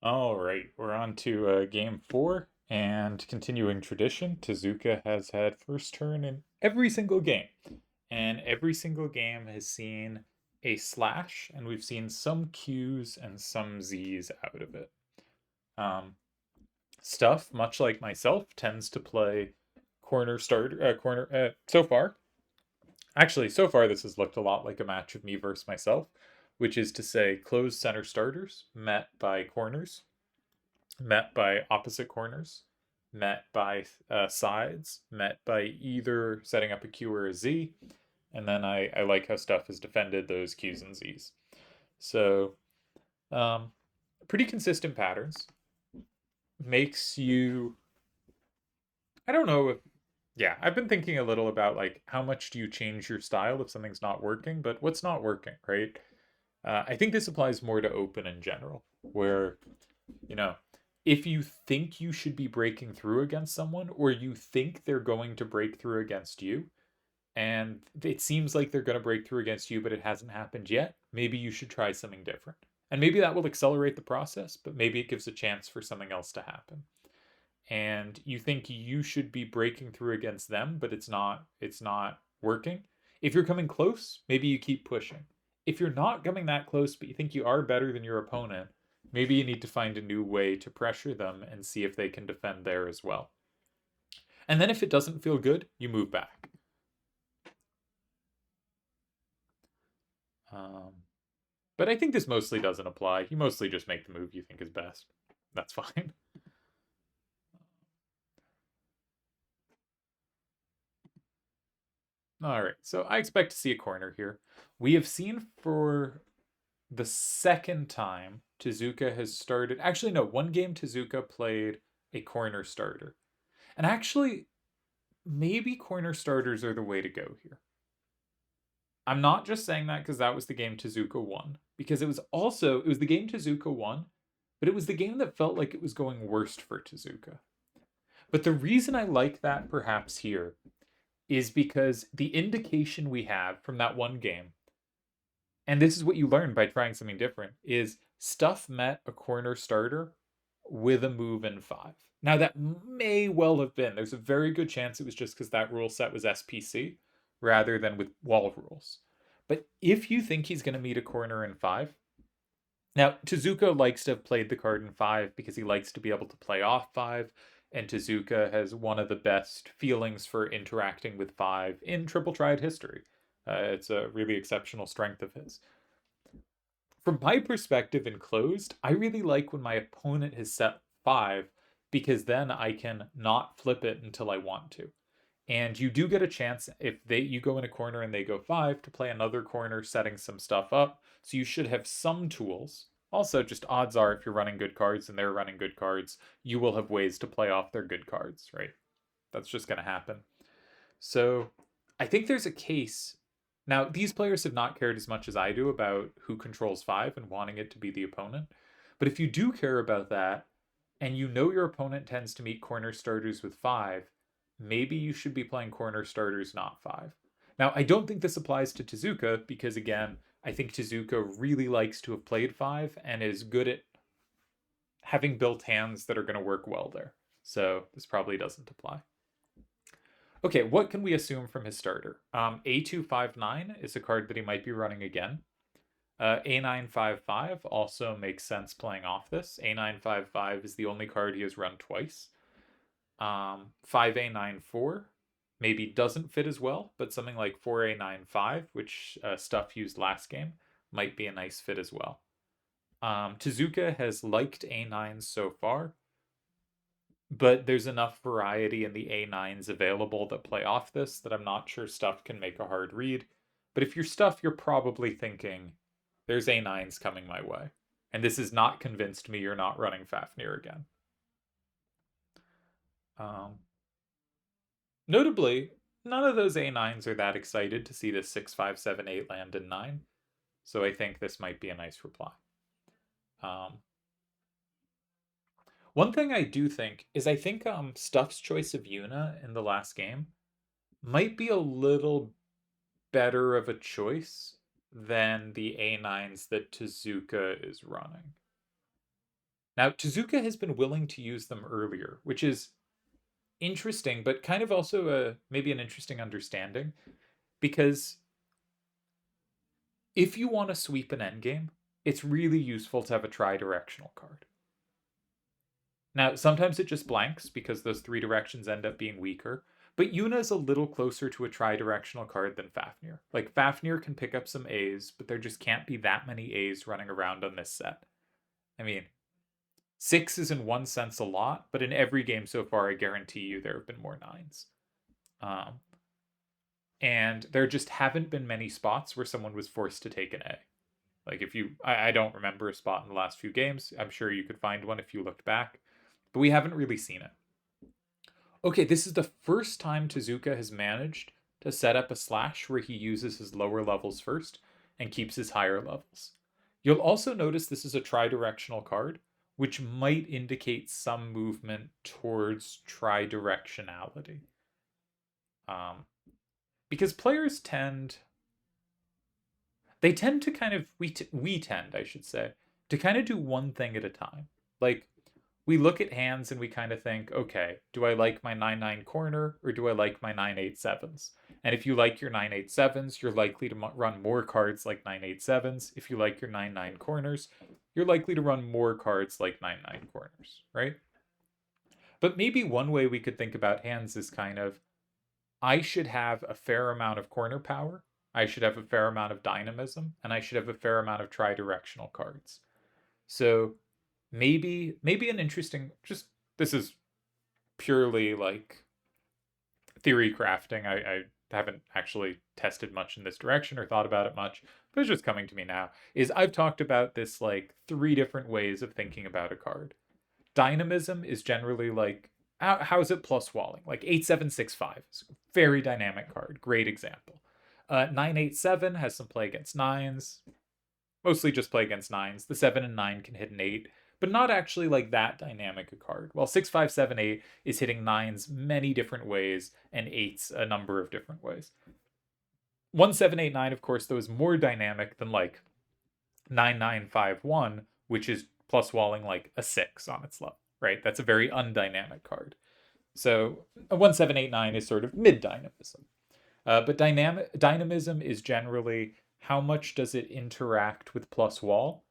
All right, we're on to game four, and continuing tradition, Tezuka has had first turn in every single game, and every single game has seen a slash, and we've seen some Qs and some Zs out of it. Um, Stuff, much like myself, tends to play corner starter, corner. So far, actually, so far this has looked a lot like a match of me versus myself, which is to say, closed center starters met by corners met by opposite corners, met by sides, met by either setting up a Q or a Z, and then I like how stuff has defended those Qs and Zs. So, um, pretty consistent patterns. Makes you, I don't know if, yeah, I've been thinking a little about like how much do you change your style if something's not working, but what's not working, right? I think this applies more to open in general, where you know, if you think you should be breaking through against someone or you think they're going to break through against you, and it seems like they're going to break through against you, but it hasn't happened yet, maybe you should try something different. And maybe that will accelerate the process, but maybe it gives a chance for something else to happen. And you think you should be breaking through against them, but it's not working. If you're coming close, maybe you keep pushing. If you're not coming that close, but you think you are better than your opponent, maybe you need to find a new way to pressure them and see if they can defend there as well. And then if it doesn't feel good, you move back. Um, but I think this mostly doesn't apply. You mostly just make the move you think is best. That's fine. All right, so I expect to see a corner here. We have seen for the second time Tezuka has started. Actually, no, one game Tezuka played a corner starter. And actually, maybe corner starters are the way to go here. I'm not just saying that because that was the game Tezuka won, because it was the game Tezuka won, but it was the game that felt like it was going worst for Tezuka. But the reason I like that perhaps here is because the indication we have from that one game, and this is what you learn by trying something different, is stuff met a corner starter with a move in five. Now that may well have been. There's a very good chance it was just because that rule set was SPC rather than with wall rules. But if you think he's going to meet a corner in five, now Tezuka likes to have played the card in five because he likes to be able to play off five, and Tezuka has one of the best feelings for interacting with five in Triple Triad history. It's a really exceptional strength of his. From my perspective in closed, I really like when my opponent has set five because then I can not flip it until I want to. And you do get a chance if you go in a corner and they go five to play another corner, setting some stuff up. So you should have some tools. Also, just odds are if you're running good cards and they're running good cards, you will have ways to play off their good cards, right? That's just going to happen. So I think there's a case. Now, these players have not cared as much as I do about who controls five and wanting it to be the opponent. But if you do care about that, and you know your opponent tends to meet corner starters with five, maybe you should be playing corner starters, not five. Now, I don't think this applies to Tezuka because, again, I think Tezuka really likes to have played five and is good at having built hands that are going to work well there. So this probably doesn't apply. Okay, what can we assume from his starter? A259 is a card that he might be running again. A955 also makes sense playing off this. A955 is the only card he has run twice. 5A94 maybe doesn't fit as well, but something like 4A95, which stuff used last game, might be a nice fit as well. Tezuka has liked A9s so far, but there's enough variety in the A9s available that play off this that I'm not sure stuff can make a hard read. But if you're stuff, you're probably thinking, there's A9s coming my way. And this has not convinced me you're not running Fafnir again. Um, Notably, none of those A9s are that excited to see this 6, 5, 7, 8 land in 9. So I think this might be a nice reply. Um, One thing I do think is I think Stuff's choice of Yuna in the last game might be a little better of a choice than the A9s that Tezuka is running. Now, Tezuka has been willing to use them earlier, which is interesting, but kind of also maybe an interesting understanding, because if you want to sweep an endgame, it's really useful to have a tri-directional card. Now, sometimes it just blanks because those three directions end up being weaker, but Yuna is a little closer to a tri-directional card than Fafnir. Like, Fafnir can pick up some A's, but there just can't be that many A's running around on this set. I mean, 6 is in one sense a lot, but in every game so far, I guarantee you there have been more 9s. Um, and there just haven't been many spots where someone was forced to take an A. Like, if you, I don't remember a spot in the last few games. I'm sure you could find one if you looked back, but we haven't really seen it. Okay, this is the first time Tezuka has managed to set up a slash where he uses his lower levels first and keeps his higher levels. You'll also notice this is a tri-directional card, which might indicate some movement towards tri-directionality. Because players tend to kind of we tend, I should say, to kind of do one thing at a time. Like, we look at hands and we kind of think, okay, do I like my 9-9 corner or do I like my 9-8-7s? And if you like your 9-8-7s, you're likely to run more cards like 9-8-7s. If you like your 9-9 corners, you're likely to run more cards like 9-9 corners, right? But maybe one way we could think about hands is kind of, I should have a fair amount of corner power, I should have a fair amount of dynamism, and I should have a fair amount of tri-directional cards. So maybe an interesting, just, this is purely like theory crafting. I haven't actually tested much in this direction or thought about it much, but it's just coming to me now, is I've talked about this like 3 different ways of thinking about a card. Dynamism is generally like, how's it plus walling? Like 8765 is a very dynamic card. Great example. 987 has some play against 9s. Mostly just play against 9s. The 7 and 9 can hit an 8, but not actually like that dynamic a card. While 6578 is hitting 9s many different ways and 8s a number of different ways. 1789, of course, though, is more dynamic than like 9951, which is plus walling like a 6 on its level, right? That's a very undynamic card. So a 1789 is sort of mid dynamism. But dynamism is generally how much does it interact with plus wall?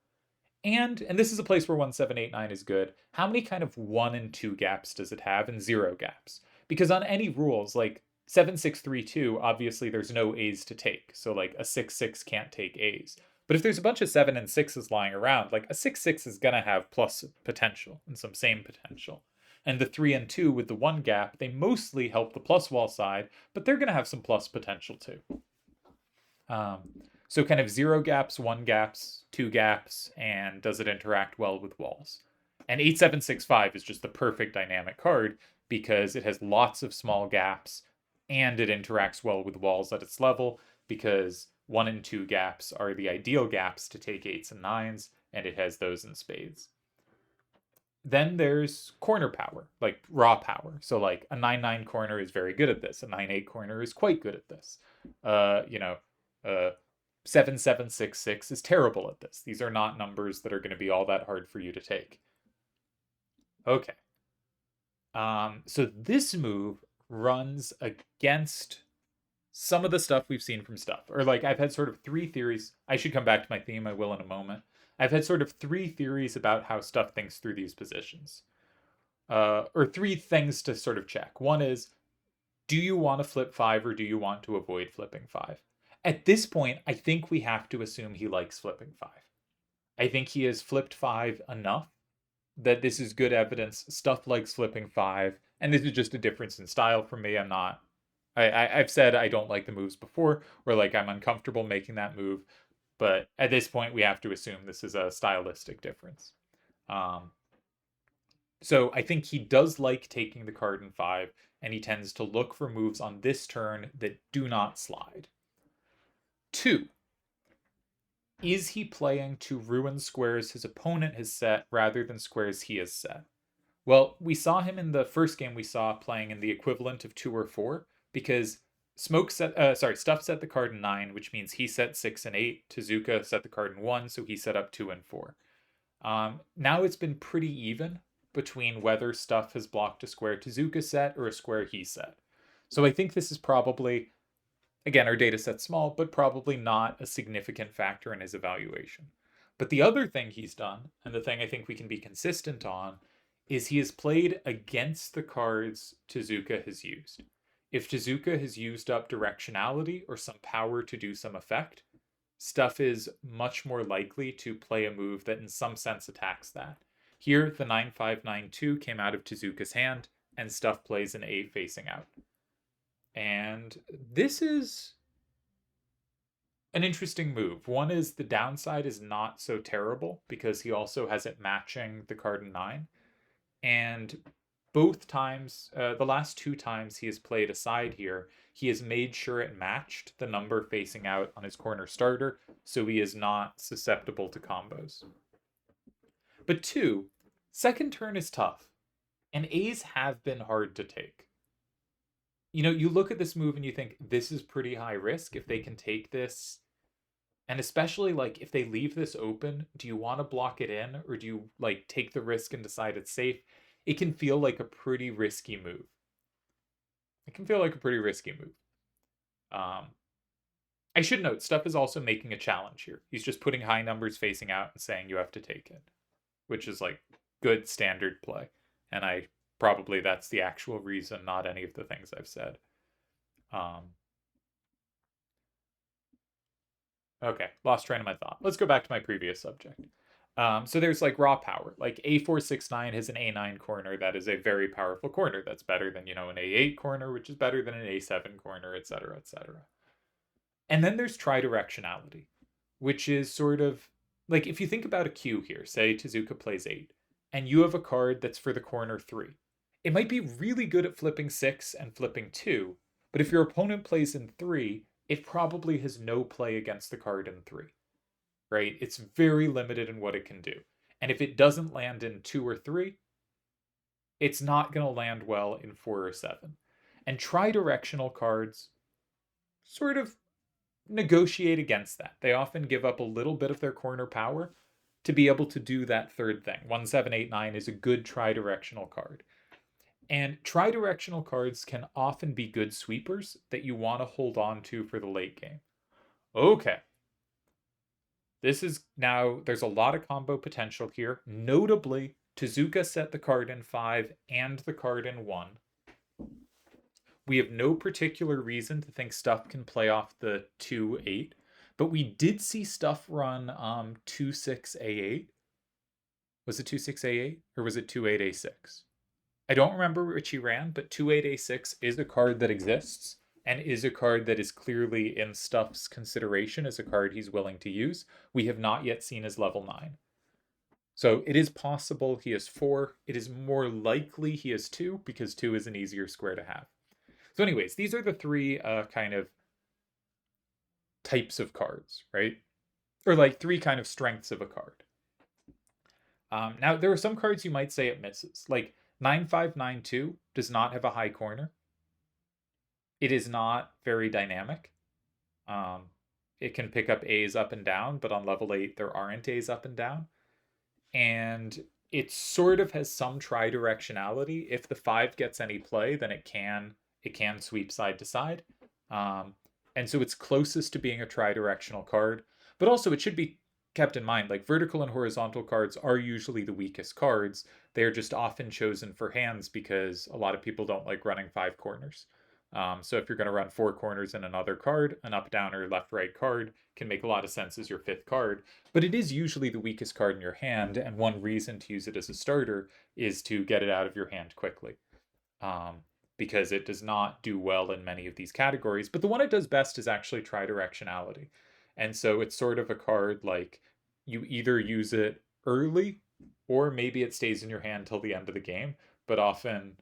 And this is a place where 1789 is good. How many kind of 1 and 2 gaps does it have and 0 gaps? Because on any rules, like 7632, obviously there's no A's to take. So like a 6-6 can't take A's. But if there's a bunch of 7 and 6s lying around, like a 6-6 is going to have plus potential and some same potential. And the 3 and 2 with the 1 gap, they mostly help the plus wall side, but they're going to have some plus potential too. So kind of 0 gaps, 1 gaps, 2 gaps, and does it interact well with walls? And 8765 is just the perfect dynamic card because it has lots of small gaps and it interacts well with walls at its level because 1 and 2 gaps are the ideal gaps to take 8s and 9s, and it has those in spades. Then there's corner power, like raw power. So like a 9-9 corner is very good at this. A 9-8 corner is quite good at this. 7766 is terrible at this. These are not numbers that are going to be all that hard for you to take. Okay. So this move runs against some of the stuff we've seen from stuff. Or like I've had sort of 3 theories. I should come back to my theme. I will in a moment. I've had sort of 3 theories about how stuff thinks through these positions. Or 3 things to sort of check. One is, do you want to flip 5 or do you want to avoid flipping 5? At this point, I think we have to assume he likes flipping 5. I think he has flipped 5 enough that this is good evidence. Stuff likes flipping 5, and this is just a difference in style for me. I've said I don't like the moves before, or like I'm uncomfortable making that move, but at this point we have to assume this is a stylistic difference. So I think he does like taking the card in 5, and he tends to look for moves on this turn that do not slide. 2. Is he playing to ruin squares his opponent has set rather than squares he has set? Well, we saw him in the first game we saw playing in the equivalent of 2 or 4, because Stuff set the card in 9, which means he set 6 and 8. Tezuka set the card in 1, so he set up 2 and 4. Now it's been pretty even between whether stuff has blocked a square Tezuka set or a square he set. So I think this is probably, again, our data set's small, but probably not a significant factor in his evaluation. But the other thing he's done, and the thing I think we can be consistent on, is he has played against the cards Tezuka has used. If Tezuka has used up directionality or some power to do some effect, stuff is much more likely to play a move that in some sense attacks that. Here, the 9592 came out of Tezuka's hand, and stuff plays an 8 facing out. And this is an interesting move. One is the downside is not so terrible because he also has it matching the card in 9. And both times, the last 2 times he has played a side here, he has made sure it matched the number facing out on his corner starter, so he is not susceptible to combos. But 2, second turn is tough, and A's have been hard to take. You know, you look at this move and you think, this is pretty high risk. If they can take this, and especially like if they leave this open, do you want to block it in or do you like take the risk and decide it's safe? It can feel like a pretty risky move. It can feel like a pretty risky move. I should note, stuff is also making a challenge here. He's just putting high numbers facing out and saying you have to take it, which is like good standard play. And I probably that's the actual reason, not any of the things I've said. Okay, lost train of my thought. Let's go back to my previous subject. So there's like raw power. Like A469 has an A9 corner that is a very powerful corner. That's better than, an A8 corner, which is better than an A7 corner, etc., etc. And then there's tridirectionality, which is sort of like if you think about a queue here, say Tezuka plays 8, and you have a card that's for the corner 3. It might be really good at flipping 6 and flipping 2, but if your opponent plays in 3, it probably has no play against the card in 3, right? It's very limited in what it can do. And if it doesn't land in 2 or 3, it's not going to land well in 4 or 7. And tridirectional cards sort of negotiate against that. They often give up a little bit of their corner power to be able to do that third thing. 1789 is a good tridirectional card. And tridirectional cards can often be good sweepers that you want to hold on to for the late game. Okay. This is now, there's a lot of combo potential here. Notably, Tezuka set the card in 5 and the card in 1. We have no particular reason to think stuff can play off the 2-8, but we did see stuff run 2-6-A8. Was it 2-6-A8 or was it 2-8-A6? I don't remember which he ran, but 2-8-A6 is a card that exists and is a card that is clearly in Stuff's consideration as a card he's willing to use. We have not yet seen his level 9. So it is possible he has 4. It is more likely he has 2 because 2 is an easier square to have. So anyways, these are the 3 kind of types of cards, right? Or like 3 kind of strengths of a card. Now, there are some cards you might say it misses. Like 9592 does not have a high corner. It is not very dynamic. It can pick up A's up and down, but on level 8 there aren't A's up and down. And it sort of has some tridirectionality. If the 5 gets any play, then it can sweep side to side. And so it's closest to being a tridirectional card. But also it should be kept in mind, like vertical and horizontal cards are usually the weakest cards. They are just often chosen for hands because a lot of people don't like running 5 corners. So if you're going to run 4 corners in another card, an up, down, or left, right card can make a lot of sense as your 5th card. But it is usually the weakest card in your hand, and one reason to use it as a starter is to get it out of your hand quickly. Because it does not do well in many of these categories. But the one it does best is actually tridirectionality. And so it's sort of a card like you either use it early or maybe it stays in your hand till the end of the game, but often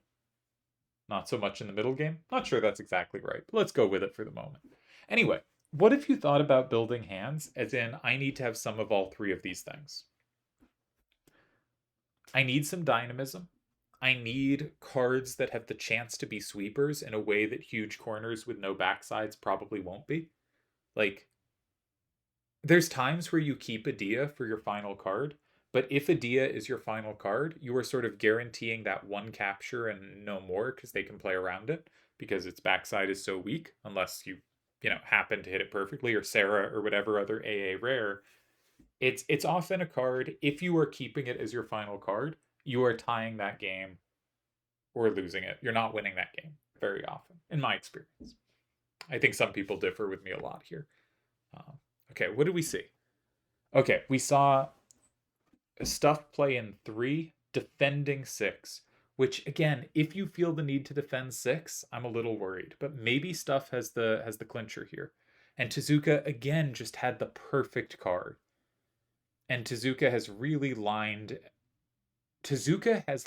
not so much in the middle game. Not sure that's exactly right, but let's go with it for the moment. Anyway, what if you thought about building hands as in I need to have some of all 3 of these things? I need some dynamism. I need cards that have the chance to be sweepers in a way that huge corners with no backsides probably won't be. Like, there's times where you keep a Dia for your final card, But if Adia is your final card, you are sort of guaranteeing that one capture and no more because they can play around it because its backside is so weak unless you happen to hit it perfectly, or Sarah or whatever other AA rare. It's often a card, if you are keeping it as your final card, you are tying that game or losing it. You're not winning that game very often, in my experience. I think some people differ with me a lot here. Okay, what did we see? Okay, we saw stuff play in 3, defending 6. Which again, if you feel the need to defend 6, I'm a little worried. But maybe stuff has the clincher here. And Tezuka again just had the perfect card. And Tezuka has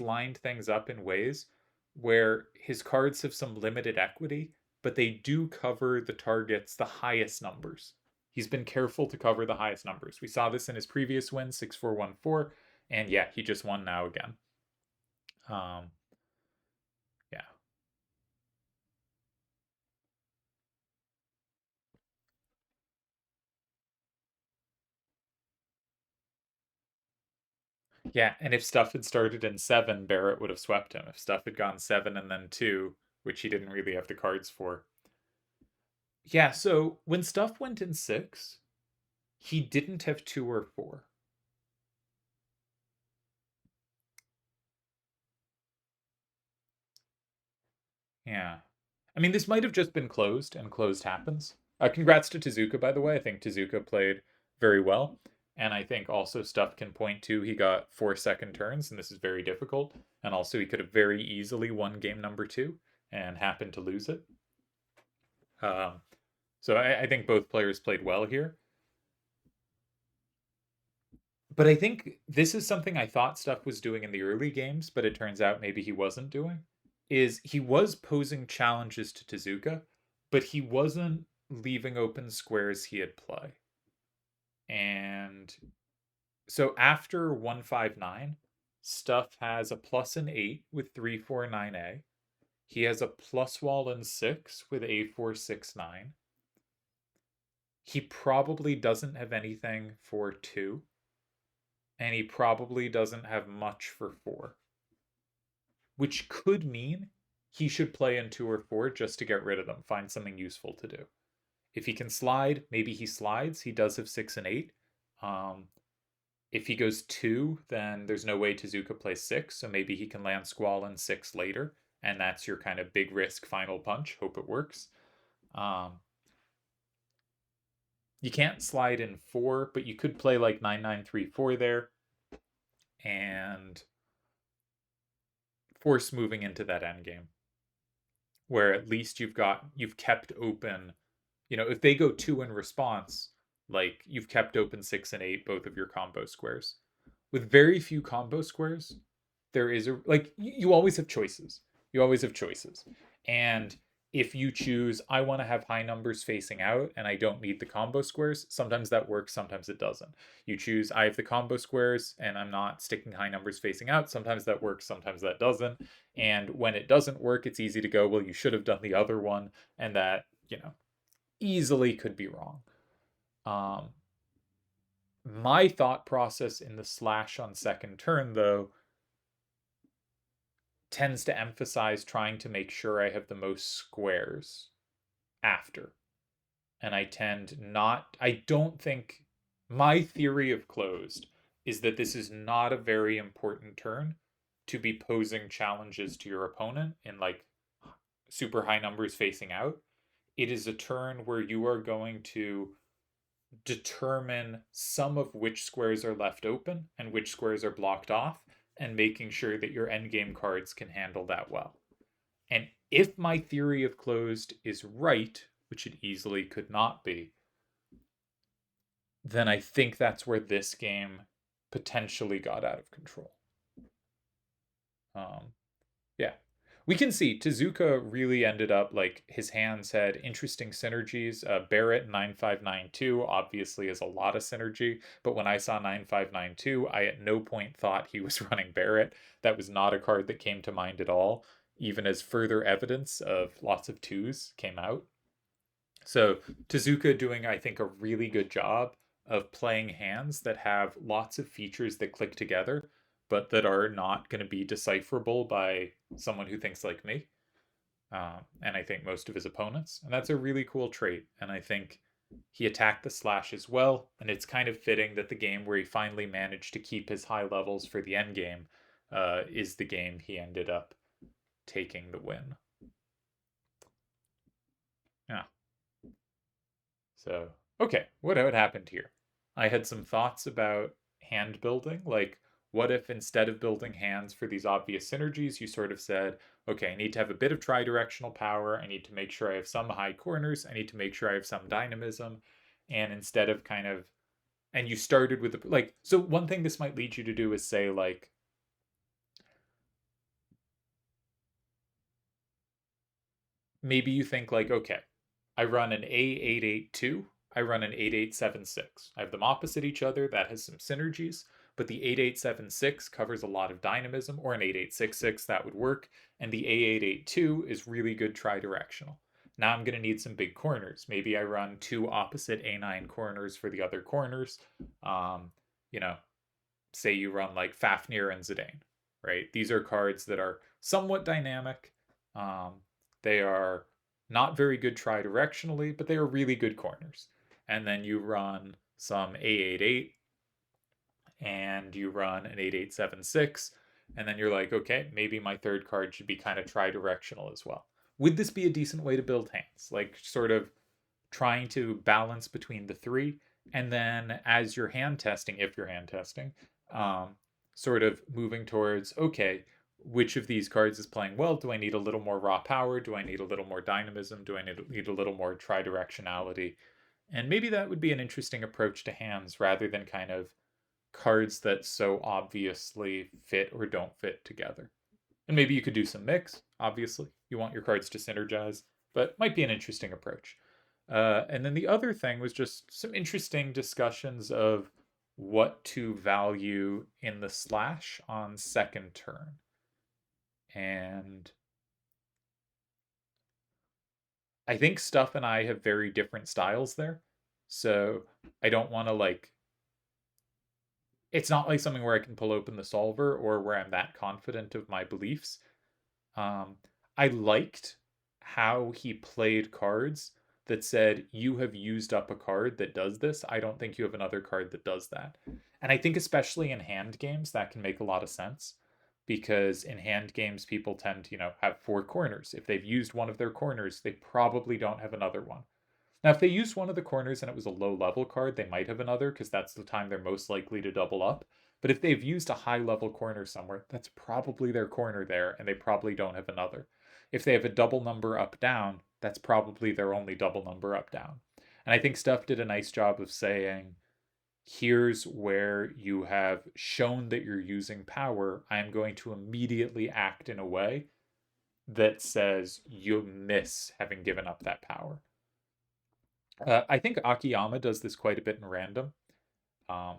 lined things up in ways where his cards have some limited equity, but they do cover the targets the highest numbers. He's been careful to cover the highest numbers. We saw this in his previous win, 6-4-1-4, and yeah, he just won now again. Um, yeah. Yeah, and if stuff had started in 7, Barrett would have swept him. If stuff had gone 7 and then 2, which he didn't really have the cards for. Yeah, so when stuff went in 6, he didn't have 2 or 4. Yeah. I mean, this might have just been closed, and closed happens. Congrats to Tezuka, by the way. I think Tezuka played very well. And I think also stuff can point to he got 4 second turns, and this is very difficult. And also, he could have very easily won game number 2 and happened to lose it. Um, so I think both players played well here. But I think this is something I thought Stuff was doing in the early games, but it turns out maybe he wasn't doing. Is he was posing challenges to Tezuka, but he wasn't leaving open squares he had play. And so after 159, Stuff has a plus an 8 with 349A. He has a plus wall in 6 with A469. He probably doesn't have anything for 2. And he probably doesn't have much for 4. Which could mean he should play in 2 or 4 just to get rid of them, find something useful to do. If he can slide, maybe he slides. He does have 6 and 8. If he goes 2, then there's no way Tezuka plays 6, so maybe he can land Squall in 6 later, and that's your kind of big risk final punch. Hope it works. You can't slide in 4, but you could play like 9-9-3-4 there and force moving into that endgame, where at least you've kept open, if they go 2 in response, like you've kept open 6 and 8, both of your combo squares. With very few combo squares, there is a like you always have choices. You always have choices. And if you choose, I want to have high numbers facing out and I don't need the combo squares, sometimes that works, sometimes it doesn't. You choose, I have the combo squares and I'm not sticking high numbers facing out, sometimes that works, sometimes that doesn't. And when it doesn't work, it's easy to go, well, you should have done the other one, and that, easily could be wrong. Um, my thought process in the slash on second turn, though, tends to emphasize trying to make sure I have the most squares after. And I don't think my theory of closed is that this is not a very important turn to be posing challenges to your opponent in like super high numbers facing out. It is a turn where you are going to determine some of which squares are left open and which squares are blocked off, and making sure that your endgame cards can handle that well. And if my theory of closed is right, which it easily could not be, then I think that's where this game potentially got out of control. Yeah. We can see Tezuka really ended up like his hands had interesting synergies. Barrett 9592 obviously has a lot of synergy, but when I saw 9592, I at no point thought he was running Barrett. That was not a card that came to mind at all, even as further evidence of lots of 2s came out. So Tezuka doing, I think, a really good job of playing hands that have lots of features that click together, but that are not going to be decipherable by someone who thinks like me. And I think most of his opponents. And that's a really cool trait. And I think he attacked the slash as well. And it's kind of fitting that the game where he finally managed to keep his high levels for the end game is the game he ended up taking the win. Yeah. So, okay, what happened here? I had some thoughts about hand building. Like, what if instead of building hands for these obvious synergies, you sort of said, okay, I need to have a bit of tri-directional power. I need to make sure I have some high corners. I need to make sure I have some dynamism. And instead of kind of, and you started with the, like, so one thing this might lead you to do is say, like, maybe you think like, okay, I run an A882, I run an 8876. I have them opposite each other. That has some synergies, but the 8876 covers a lot of dynamism, or an 8866 that would work, and the A882 is really good tri-directional. Now I'm going to need some big corners. Maybe I run two opposite A9 corners for the other corners. You know, say you run like Fafnir and Zidane, right? These are cards that are somewhat dynamic. Um, they are not very good tri-directionally, but they are really good corners. And then you run some A88 and you run an 8876, and then you're like, okay, maybe my third card should be kind of tri-directional as well. Would this be a decent way to build hands? Like sort of trying to balance between the three, and then as you're hand testing, if you're hand testing, um, sort of moving towards, okay, which of these cards is playing well? Do I need a little more raw power? Do I need a little more dynamism? Do I need a little more tri-directionality? And maybe that would be an interesting approach to hands rather than kind of cards that so obviously fit or don't fit together. And maybe you could do some mix, obviously. You want your cards to synergize, but might be an interesting approach. And then the other thing was just some interesting discussions of what to value in the slash on second turn. And I think Stuff and I have very different styles there. So I don't want to like, it's not like something where I can pull open the solver or where I'm that confident of my beliefs. Um, I liked how he played cards that said, you have used up a card that does this. I don't think you have another card that does that. And I think, especially in hand games, that can make a lot of sense because in hand games, people tend to, have four corners. If they've used one of their corners, they probably don't have another one. Now, if they used one of the corners and it was a low level card, they might have another because that's the time they're most likely to double up. But if they've used a high level corner somewhere, that's probably their corner there and they probably don't have another. If they have a double number up down, that's probably their only double number up down. And I think Stuff did a nice job of saying, here's where you have shown that you're using power. I'm going to immediately act in a way that says you miss having given up that power. I think Akiyama does this quite a bit in random. Um,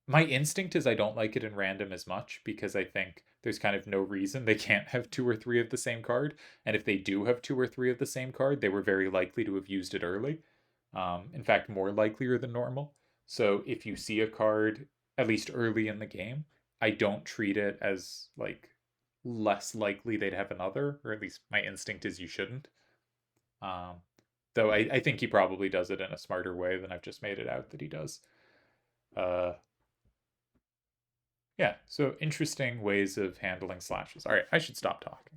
my instinct is I don't like it in random as much because I think there's kind of no reason they can't have two or three of the same card. And if they do have two or three of the same card, they were very likely to have used it early. In fact, more likelier than normal. So if you see a card, at least early in the game, I don't treat it as like less likely they'd have another, or at least my instinct is you shouldn't. Um, though I think he probably does it in a smarter way than I've just made it out that he does. Uh, yeah, so interesting ways of handling slashes. All right, I should stop talking.